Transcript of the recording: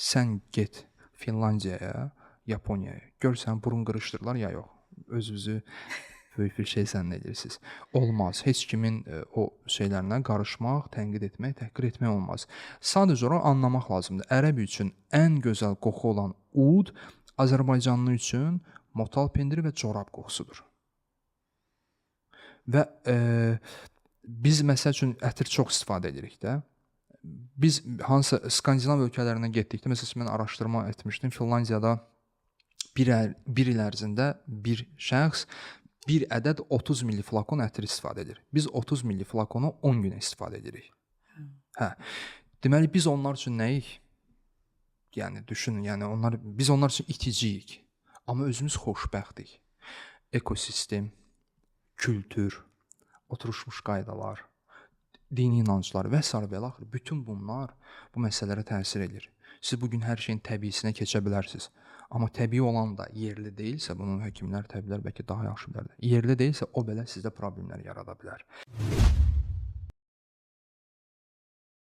sən get Finlandiyaya, Yaponiyaya, gör sən burun qırışdırırlar ya yox. Özünüzü böyük bir şey zənn edirsiniz. Olmaz. Heç kimin o şeylərinə qarışmaq, tənqid etmək, təhqir etmək olmaz. Sadəcə olaraq anlamaq lazımdır. Ərəb üçün ən gözəl qoxu olan ud, Azərbaycanlı üçün motal pendiri və corab qoxusudur. Və biz məsəl üçün ətir çox istifadə edirik də. Biz hansısa Skandinav ölkələrinə getdikdə, məsələn, mən araşdırma etmişdim. Finlandiyada bir il ərzində bir şəxs 1 ədəd 30 milli flakon ətir istifadə edir. Biz 30 milli flakonu 10 günə istifadə edirik. Hə. Deməli biz onlar üçün nəyik? Yəni düşünün, biz onlar üçün iticiyik. Amma özümüz xoşbəxtik. Ekosistem, kültür, oturmuş qaydalar, dini inanclar və s. və axır. Bütün bunlar bu məsələlərə təsir edir. Siz bugün hər şeyin təbiisinə keçə bilərsiniz. Amma təbii olan da yerli deyilsə, bunu həkimlər, təbiblər bəlkə daha yaxşı bilərlər. Yerli deyilsə, o belə sizdə problemlər yarada bilər.